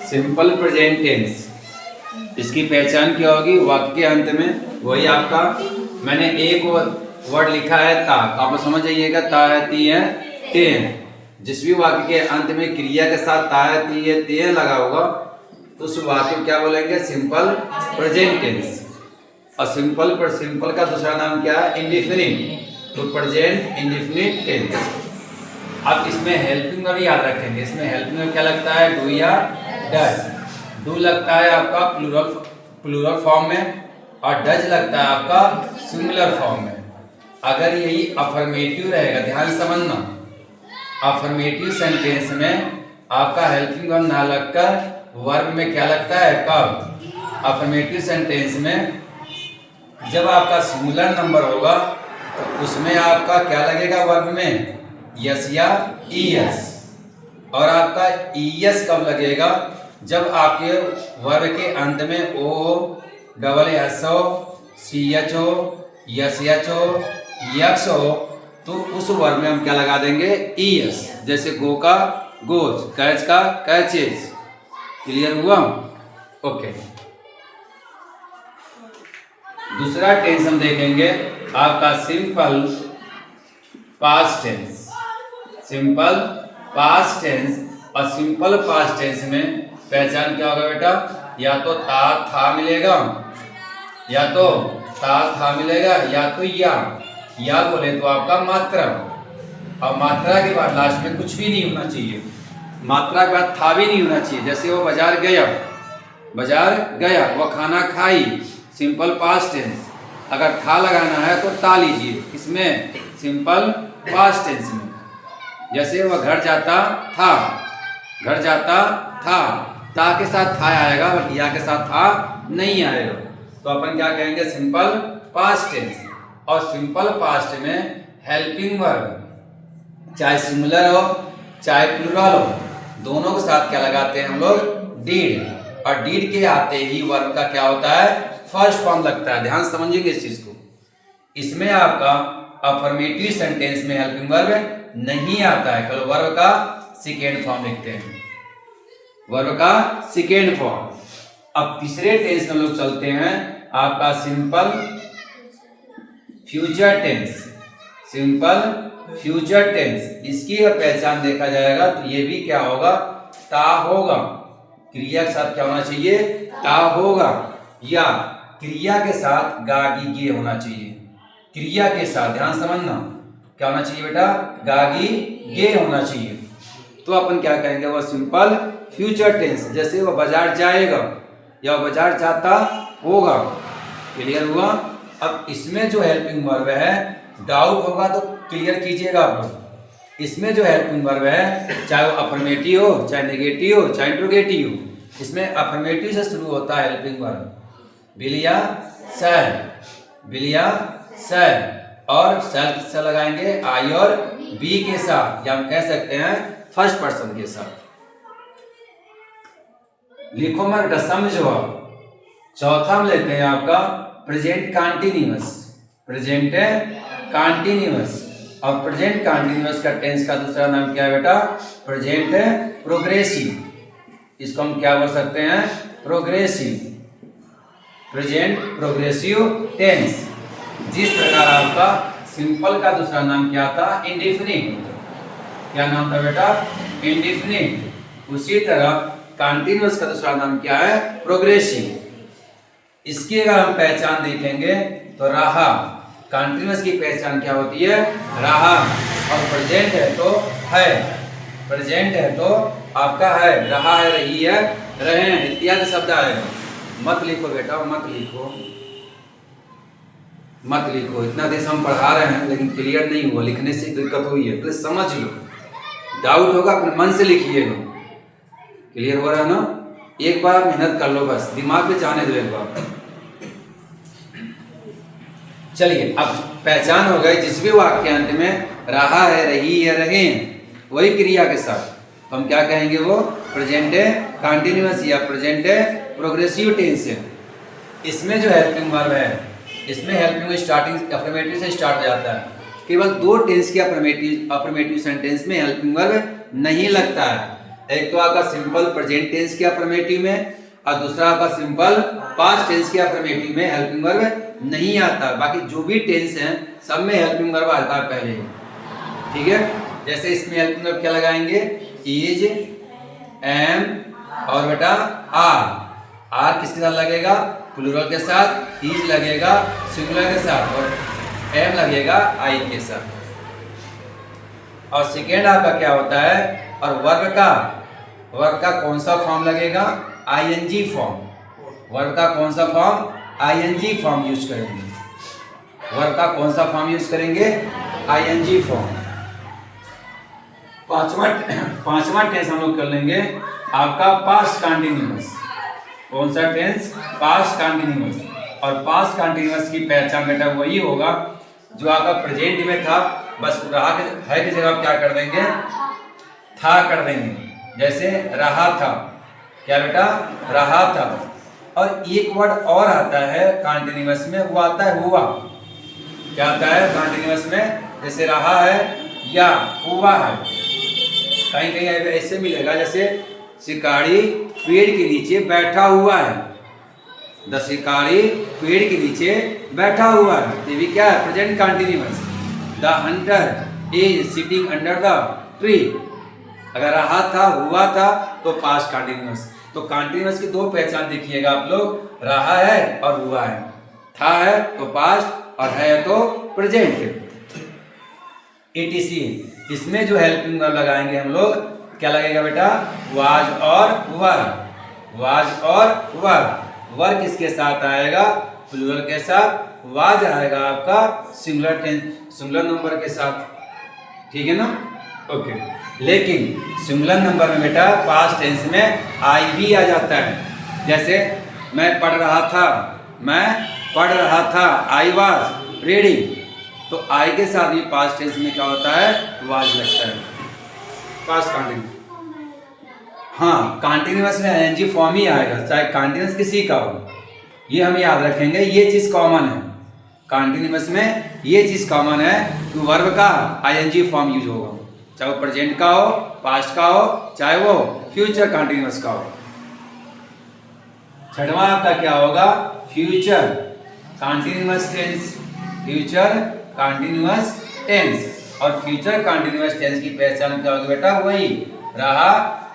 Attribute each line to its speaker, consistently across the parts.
Speaker 1: Simple present tense. इसकी पहचान क्या होगी? वाक्य के अंत में वही आपका, मैंने एक वर्ड लिखा है ता, आप समझ जाइएगा ता है ती है ते है। जिस भी वाक्य के अंत में क्रिया के साथ ता है ती है ते लगा होगा तो उस वाक्य को क्या बोलेंगे? Simple present tense. और सिंपल का दूसरा नाम क्या है? इंडेफिनिट। तो प्रेजेंट इंडेफिनिट टेंस। अब इसमें हेल्पिंग वर्ब याद रखेंगे। इसमें हेल्पिंग वर्ब क्या लगता है? डू या डज। डू लगता है आपका प्लूरल फॉर्म में और डज लगता है आपका सिंगुलर फॉर्म में। अगर यही अफर्मेटिव रहेगा, ध्यान समझना, अफर्मेटिव सेंटेंस में आपका हेल्पिंग वर्ब ना लगकर वर्ब में क्या लगता है? कब? अफर्मेटिव सेंटेंस में जब आपका सिंगुलर नंबर होगा तो उसमें आपका क्या लगेगा? वर्ब में यस या ईएस। और आपका ईएस कब लगेगा? जब आपके वर्ब के अंत में ओ डबल एस हो, सी एच हो, यस एच हो, यक्स हो तो उस वर्ब में हम क्या लगा देंगे? ईएस। जैसे गो का गोज, कैच का कैचेज। क्लियर हुआ? ओके। दूसरा टेंस हम देखेंगे आपका simple past tense. Simple past tense. और सिंपल पास्ट टेंस में पहचान क्या होगा बेटा? या तो ता था मिलेगा, या तो ता था मिलेगा, या तो या बोले तो आपका मात्रा। और मात्रा के बाद लास्ट में कुछ भी नहीं होना चाहिए। मात्रा के बाद था भी नहीं होना चाहिए। जैसे वो बाजार गया, वो खाना खाई, सिंपल पास्ट टेंस। अगर था लगाना है तो ता लीजिए इसमें सिंपल पास्ट टेंस में। जैसे वह घर जाता था, ता के साथ था आएगा बट या के साथ था नहीं आएगा। तो अपन क्या कहेंगे? Simple past tense. और सिंपल पास्ट में हेल्पिंग वर्ब चाहे सिंगुलर हो चाहे प्लूरल हो, दोनों के साथ क्या लगाते हैं हम लोग? डीड। और डीड के आते ही वर्ब का क्या होता है? फर्स्ट फॉर्म लगता है। ध्यान समझिएगा इस चीज को। इसमें आपका अफर्मेटिव सेंटेंस में हेल्पिंग वर्ब नहीं आता है, केवल वर्ब का सेकेंड फॉर्म लिखते हैं, वर्ब का सेकेंड फॉर्म। अब तीसरे टेंस में लोग चलते हैं आपका simple future tense. Simple future tense, इसकी अगर पहचान देखा जाएगा तो ये भी क्या होगा? ता होगा। क्रिया के साथ क्या होना चाहिए? ता होगा। या क्रिया के साथ गागी गे होना चाहिए। क्रिया के साथ ध्यान समझना क्या होना चाहिए बेटा? गागी गे होना चाहिए। तो अपन क्या कहेंगे? वो सिंपल फ्यूचर टेंस। जैसे वो बाजार जाएगा या बाजार जाता होगा। क्लियर हुआ? अब इसमें जो हेल्पिंग वर्ब है, डाउट होगा तो क्लियर कीजिएगा आप लोग। इसमें जो हेल्पिंग वर्ब है, चाहे वो अफर्मेटिव हो, चाहे नेगेटिव हो, चाहे इंट्रोगेटिव हो, इसमें अफर्मेटिव से शुरू होता है हेल्पिंग वर्ब। विल या शैल। और शैल किससे लगाएंगे? आई और बी के साथ, या हम कह सकते हैं फर्स्ट पर्सन के साथ। लिखो मैं बेटा, समझो आप। चौथा हम लेते हैं आपका प्रेजेंट कंटीन्यूअस। Present continuous. और प्रेजेंट कंटीन्यूअस का टेंस का दूसरा नाम क्या है बेटा? Present progressive. इसको हम क्या बोल सकते हैं? प्रोग्रेसिव। Present progressive tense. जिस प्रकार आपका सिंपल का दूसरा नाम क्या था? इंडेफिनिट। क्या नाम था बेटा? इंडेफिनिट। उसी तरह कंटीन्यूअस का दूसरा नाम क्या है? प्रोग्रेसिव। इसकी अगर हम पहचान देखेंगे तो रहा। कंटीन्यूअस की पहचान क्या होती है? रहा। और प्रेजेंट है तो है। प्रेजेंट है तो आपका है, रहा है, रही है, रहे हैं इत्यादि शब्द आएगा। मत लिखो बेटा, मत लिखो। इतना देश हम पढ़ा रहे हैं लेकिन क्लियर नहीं हुआ, लिखने से दिक्कत हुई है, तो समझ लो। डाउट होगा अपने मन से लिखिएगा। क्लियर हो रहा है ना? एक बार मेहनत कर लो, बस दिमाग में जाने दो एक बार। चलिए, अब पहचान हो गई जिस भी वाक्य के अंत में रहा है, रही है, रहे हैं, वही क्रिया के साथ हम क्या कहेंगे? वो प्रेजेंट कंटीन्यूअस या प्रेजेंट प्रोग्रेसिव टेंस है। इसमें जो हेल्पिंग वर्ब है, इसमें हेल्पिंग स्टार्टिंग अफर्मेटिव से स्टार्ट हो जाता है। केवल दो टेंस के अफर्मेटिव सेंटेंस में हेल्पिंग वर्ब नहीं लगता है। एक तो आपका सिंपल प्रेजेंट टेंस के अफर्मेटिव में और दूसरा आपका सिंपल पास्ट टेंस के अफर्मेटिव में हेल्पिंग वर्ब नहीं आता। बाकी जो भी टेंस हैं सब में हेल्पिंग वर्ब आता है पहले, ठीक है। जैसे इसमें हेल्पिंग वर्ब क्या लगाएंगे, इज, एम और बेटा आर किसके साथ लगेगा, प्लूरल के साथ, इज लगेगा सिंगुलर के साथ और एम लगेगा आई के साथ। और सेकेंड आपका क्या होता है, और वर्ब का कौन सा फॉर्म लगेगा, आईएनजी फॉर्म। वर्ब का कौन सा फॉर्म, आईएनजी फॉर्म यूज करेंगे। वर्ब का कौन सा फॉर्म यूज करेंगे, आईएनजी फॉर्म। पांचवा टेंस हम लोग कर लेंगे आपका पास्ट कंटिन्यूअस। कौन सा टेंस, पास्ट कंटिन्यूअस। और पास्ट कंटिन्यूअस की पहचान बेटा वही होगा जो आपका प्रेजेंट में था, बस रहा है की जगह क्या कर देंगे, था कर देंगे। जैसे रहा था, क्या बेटा, रहा था। और एक वर्ड और आता है कंटिन्यूअस में, वो आता है हुआ। क्या आता है कंटिन्यूअस में, जैसे रहा है या हुआ है। कहीं कहीं ऐसे मिलेगा जैसे शिकारी पेड़ के नीचे बैठा हुआ है, द शिकारी पेड़ के नीचे बैठा हुआ है, ये भी क्या है, present continuous. The Hunter is sitting under the tree. अगर रहा था, हुआ था तो पास्ट कंटिन्यूअस। तो कंटिन्यूअस की दो पहचान देखिएगा आप लोग, रहा है और हुआ है। था है तो पास्ट और है तो प्रेजेंट। ETC इसमें जो हेल्पिंग वर्ब लगाएंगे हम लोग, क्या लगेगा बेटा, वाज और वर। वाज और वर। वर किसके साथ आएगा, प्लूरल के साथ। वाज आएगा आपका सिंगुलर टेंस, सिंगुलर नंबर के साथ, ठीक है ना, ओके। लेकिन सिंगुलर नंबर में बेटा पास्ट टेंस में आई भी आ जाता है। जैसे मैं पढ़ रहा था, आई वाज रीडिंग, तो आई के साथ भी पास्ट टेंस में क्या होता है, वाज लगता है, पास्ट कंटिन्यूअस। हाँ, कंटिन्यूअस में एनजी फॉर्म ही आएगा, चाहे कंटिन्यूअस किसी का हो, ये हम याद रखेंगे, ये चीज कॉमन है। कंटिन्यूअस में ये चीज कॉमन है कि वर्ब का आईएनजी फॉर्म यूज होगा, चाहे वो प्रेजेंट का हो, पास्ट का हो, चाहे वो फ्यूचर कंटिन्यूअस का हो। छठवां आपका क्या होगा, future continuous tense. Future continuous tense. और फ्यूचर कंटिन्यूअस टेंस की पहचान क्या होगी बेटा, वही रहा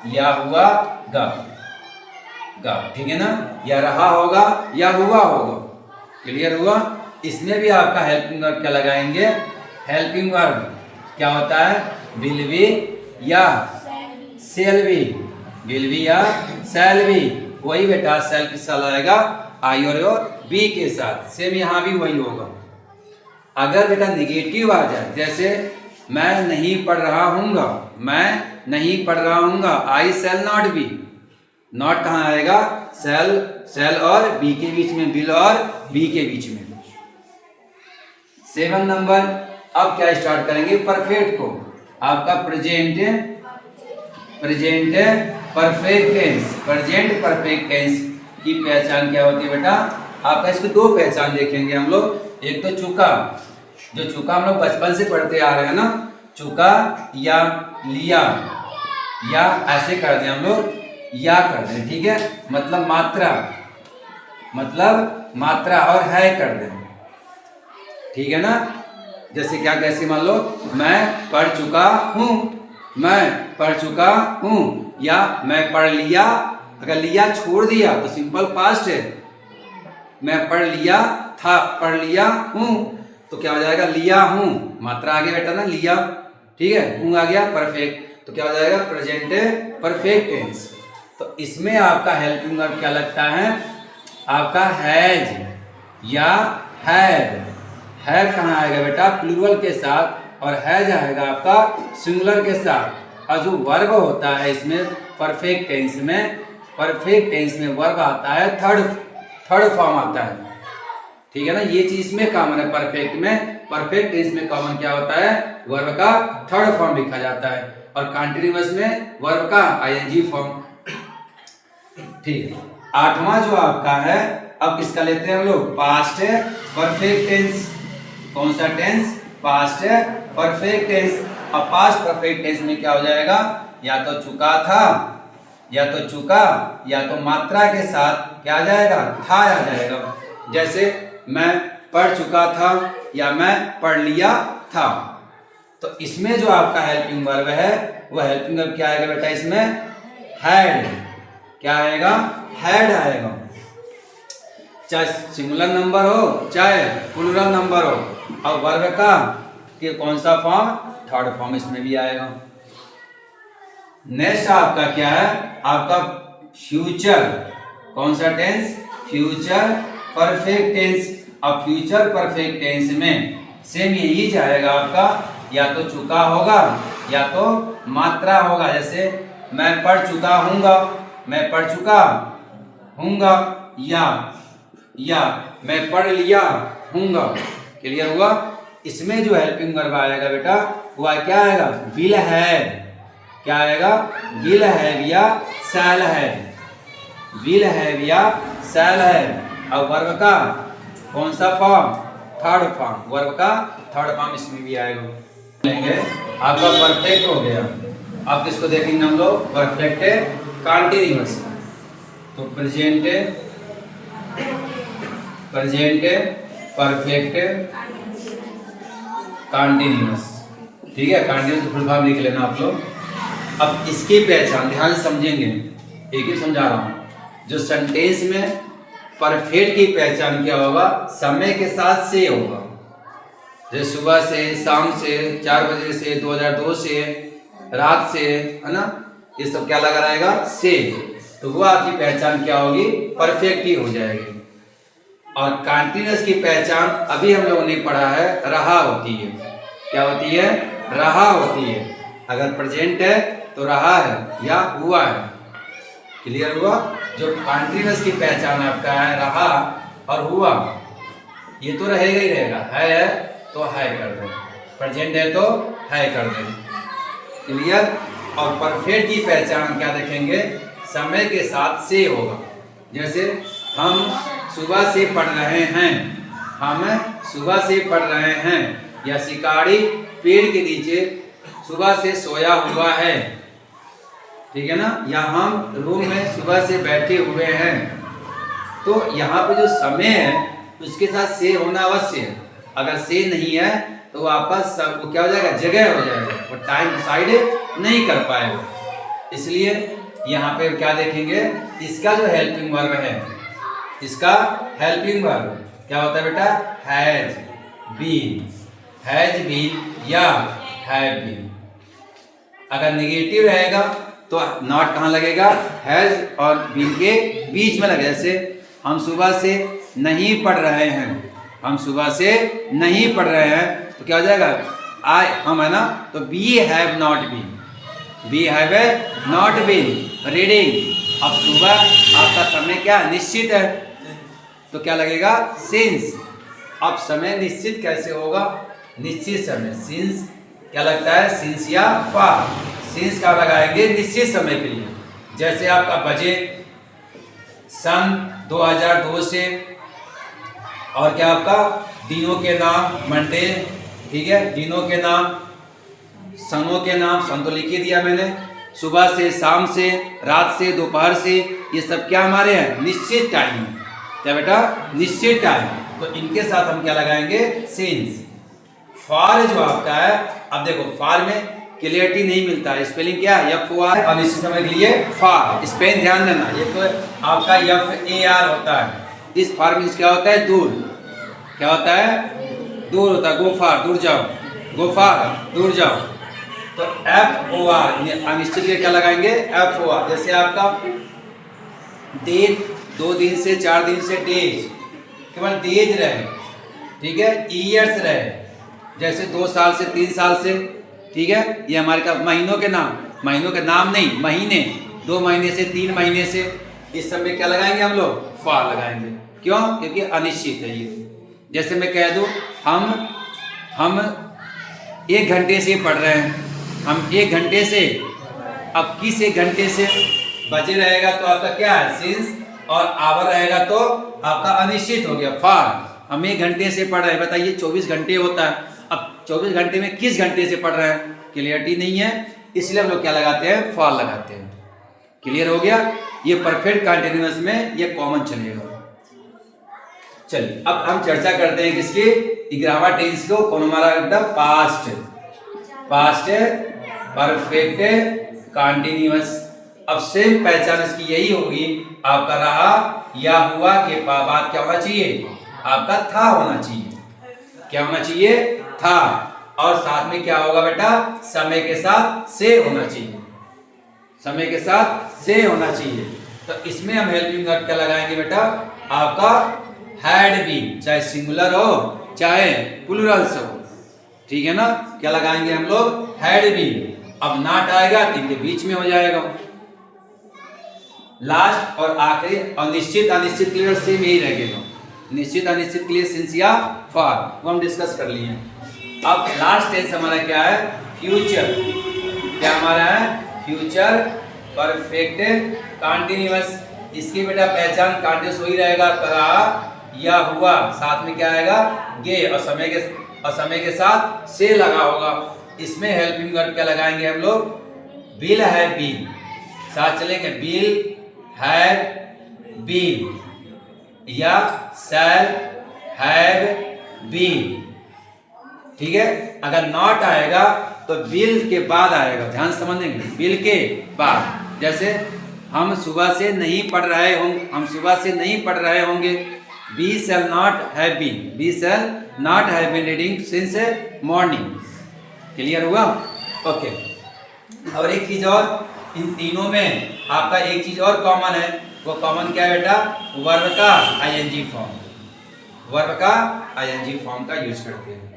Speaker 1: या हुआ गा, ठीक है ना, या रहा होगा या हुआ होगा। क्लियर हुआ। इसमें भी आपका हेल्पिंग वर्ब क्या लगाएंगे, हेल्पिंग वर्ब क्या होता है, विल बी या शैल बी। विल बी या शैल बी, वही बेटा शैल के साथ आएगा आई और बी के साथ। सेम यहाँ भी वही होगा। अगर बेटा निगेटिव आ जाए, जैसे मैं नहीं पढ़ रहा हूँगा, मैं नहीं पढ़ रहा हूँगा, आई शैल नॉट बी। नॉट कहाँ आएगा, शैल और बी के बीच में, विल और बी के बीच में। 7 नंबर, अब क्या स्टार्ट करेंगे, परफेक्ट को। आपका present perfect tense. Present perfect tense की पहचान क्या होती है बेटा, आपका इसको दो पहचान देखेंगे हम लोग। एक तो चुका, जो चुका हम लोग बचपन से पढ़ते आ रहे हैं ना, चुका या लिया, या ऐसे कर दें हम लोग, या कर दें, ठीक है, मतलब मात्रा और है कर दें, ठीक है ना। जैसे क्या, कैसे मान लो, मैं पढ़ चुका हूँ, मैं पढ़ चुका हूँ, या मैं पढ़ लिया। अगर लिया छोड़ दिया तो सिंपल पास्ट है, मैं पढ़ लिया था, पढ़ लिया हूँ, तो क्या हो जाएगा, लिया हूँ, मात्रा आगे बेटा ना, लिया, ठीक है, हूँ आ गया परफेक्ट, तो क्या हो जाएगा, प्रेजेंट परफेक्ट टेंस। तो इसमें आपका हेल्पिंग वर्ब क्या लगता है, आपका हैज या हैड। हैड कहाँ आएगा बेटा, प्लूरल के साथ, और हैज आएगा आपका सिंगुलर के साथ। और जो वर्ब होता है इसमें परफेक्ट टेंस में वर्ब आता है थर्ड फॉर्म आता है, ठीक है ना। ये चीज इसमें कॉमन है, परफेक्ट टेंस में कॉमन क्या होता है, वर्ब का थर्ड फॉर्म लिखा जाता है, और कंटिन्यूअस में वर्ब का आईएनजी फॉर्म, ठीक है। 8वां जो आपका है, अब किसका लेते हैं हम लोग, पास्ट परफेक्ट टेंस। कौन सा टेंस, पास्ट परफेक्ट टेंस। और पास्ट परफेक्ट टेंस में क्या हो जाएगा, या तो चुका था, या तो चुका, या तो मात्रा के साथ क्या आ जाएगा, था आ जाएगा। जैसे मैं पढ़ चुका था या मैं पढ़ लिया था। तो इसमें जो आपका हेल्पिंग वर्ब है वह हेल्पिंग वर्ब क्या आएगा बेटा, इसमें हैड। क्या आएगा, हैड आएगा। चाहे सिंगुलर नंबर हो चाहे प्लूरल नंबर हो, और वर्ब का कि कौन सा फॉर्म, थर्ड फॉर्म इसमें भी आएगा। नेक्स्ट आपका क्या है, आपका फ्यूचर। कौन सा टेंस, फ्यूचर परफेक्ट टेंस। अब फ्यूचर परफेक्ट टेंस में सेम यही जाएगा आपका, या तो चुका होगा या तो मात्रा होगा। जैसे मैं पढ़ चुका हूँगा, मैं पढ़ चुका हूँगा, या मैं पढ़ लिया हूँगा। क्लियर हुआ। इसमें जो हेल्पिंग वर्ब आएगा बेटा वह क्या आएगा, विल हैव। क्या आएगा, विल हैव या शैल हैव। विल हैव या शैल हैव। और वर्ब का कौन सा फॉर्म, थर्ड फॉर्म। वर्ब का थर्ड फॉर्म इसमें भी आएगा। लेंगे आपका परफेक्ट हो गया। अब किसको देखेंगे हम लोग, परफेक्ट कंटीन्यूअस। तो प्रेजेंट परफेक्ट कंटीन्यूअस। ठीक है, कंटीन्यूअस फुल फॉर्म लिख लेना आप लोग। अब इसकी पहचान ध्यान से समझेंगे, एक ही समझा रहा हूं। जो सेंटेंस में परफेक्ट की पहचान क्या होगा, समय के साथ से होगा। जैसे सुबह से, शाम से, 4 बजे से, 2002 से, रात से, है ना, ये सब क्या लगा रहेगा, से। तो वो आपकी पहचान क्या होगी, परफेक्ट ही हो जाएगी। और कंटीन्यूअस की पहचान अभी हम लोगों ने पढ़ा है, रहा होती है। क्या होती है, रहा होती है। अगर प्रेजेंट है तो रहा है या हुआ है। क्लियर हुआ। जो कंटीन्यूअस की पहचान आपका है, रहा और हुआ, ये तो रहेगा ही रहेगा। है तो है कर दें, प्रेजेंट है तो है कर दें। क्लियर। और परफेक्ट की पहचान क्या देखेंगे, समय के साथ से होगा। जैसे हम सुबह से पढ़ रहे हैं, हम सुबह से पढ़ रहे हैं, या शिकारी पेड़ के नीचे सुबह से सोया हुआ है। ठीक है ना। या हम रूम में सुबह से बैठे हुए हैं। तो यहाँ पे जो समय है उसके साथ से होना अवश्य है। अगर से नहीं है तो वापस वो क्या हो जाएगा, जगह हो जाएगा, वो टाइम डिसाइड नहीं कर पाएगा। इसलिए यहाँ पे क्या देखेंगे, इसका जो हेल्पिंग वर्ब है, इसका हेल्पिंग वर्ब क्या होता है बेटा, हैज बीन या हैव बीन। अगर नेगेटिव रहेगा तो नॉट कहाँ लगेगा, हैज और बीन के बीच में लगेगा। जैसे हम सुबह से नहीं पढ़ रहे हैं, हम सुबह से नहीं पढ़ रहे हैं, तो क्या हो जाएगा, आई हम है ना, तो we have not been, we have not been reading. अब सुबह आपका समय क्या निश्चित है, तो क्या लगेगा, सिंस। अब समय निश्चित कैसे होगा, निश्चित समय, सिंस क्या लगता है, सिंस या फॉर। सिंस का लगाएंगे निश्चित समय के लिए। जैसे आपका बजे सन 2002 से, और क्या आपका दिनों के नाम मंडे, ठीक है, दिनों के नाम, सनों के नाम, सन तो लिख ही दिया मैंने। सुबह से, शाम से, रात से, दोपहर से, ये सब क्या हमारे हैं, निश्चित टाइम। क्या बेटा, निश्चित टाइम। तो इनके साथ हम क्या लगाएंगे, सिंस। फॉर जो आपका है, अब देखो फॉर में क्लियरिटी नहीं मिलता है, स्पेलिंग क्या है, FOR, और इसी समय के लिए फॉर, स्पेलिंग ध्यान देना। ये तो आपका FAR होता है। इस फॉर मीन्स क्या होता है, दूर। क्या होता है, दूर होता है। गो फार, दूर जाओ, गो फार, दूर जाओ। तो FOR अनिश्चित के क्या लगाएंगे, FOR। जैसे आपका डेज 2 दिन से 4 दिन से, डेज केवल डेज रहे, ठीक है, ईयर्स रहे, जैसे 2 साल से, 3 साल से, ठीक है। ये हमारे का महीनों के नाम, महीनों के नाम नहीं, महीने, 2 महीने से, 3 महीने से, इस सब में क्या लगाएंगे हम लोग, फॉर लगाएंगे। क्यों, क्योंकि अनिश्चित है ये। जैसे मैं कह दूं हम 1 घंटे से पढ़ रहे हैं, हम 1 घंटे से, अब किस 1 घंटे से, बजे रहेगा तो आपका क्या है, सिंस, और आवर रहेगा तो आपका अनिश्चित हो गया, फॉर। हम 1 घंटे से पढ़ रहे हैं, बताइए 24 घंटे होता है। अब 24 घंटे में किस घंटे से पढ़ रहे हैं, क्लियरिटी नहीं है, इसलिए हम लोग क्या लगाते हैं, फॉर लगाते हैं। क्लियर हो गया? ये परफेक्ट कंटिन्यूअस में ये कॉमन चलेगा। चलिए अब हम चर्चा करते हैं किसकी, ग्रामर टेंस को। कौन हमारा एकदम पास्ट परफेक्ट कंटिन्यूअस। अब सेम पहचान इसकी यही होगी, आपका रहा या हुआ के बाद क्या होना चाहिए, आपका था होना चाहिए। क्या होना चाहिए, था। और साथ में क्या होगा बेटा, समय के साथ से होना चाहिए, समय के साथ से होना चाहिए। तो इसमें हम हेल्पिंग वर्ब क्या लगाएंगे बेटा, आपका हैड बीन, चाहे सिंगुलर हो चाहे प्लूरल्स हो, ठीक है ना। क्या लगाएंगे हम लोग, हैड बीन। अब नॉट आएगा तो इनके बीच में हो जाएगा। लास्ट और आखिरी और निश्चित अनिश्चित के लिए सेम यही रहेगा, निश्चित अनिश्चित के लिए सिंस या फॉर, वो हम डिस्कस कर लिए। अब लास्ट टेंस हमारा क्या है, फ्यूचर। क्या हमारा है, फ्यूचर परफेक्ट कंटीन्यूअस। इसकी बेटा पहचान कंटीन्यूअस वही रहेगा, करा या हुआ, साथ में क्या आएगा, गे, और समय के साथ से लगा होगा। इसमें हेल्पिंग वर्ब क्या लगाएंगे हम लोग, विल हैव बीन, साथ चलेंगे, विल हैव बीन या शैल हैव बीन, ठीक है। अगर नॉट आएगा तो विल के बाद आएगा, ध्यान समझेंगे, विल के बाद। जैसे हम सुबह से नहीं पढ़ रहे होंगे, we shall not have been reading since morning. Clear हुआ? ओके। और एक चीज और, इन तीनों में आपका एक चीज और कॉमन है, वो कॉमन क्या है बेटा, वर्ब का आईएनजी फॉर्म, वर्ब का आईएनजी फॉर्म का यूज करते हैं।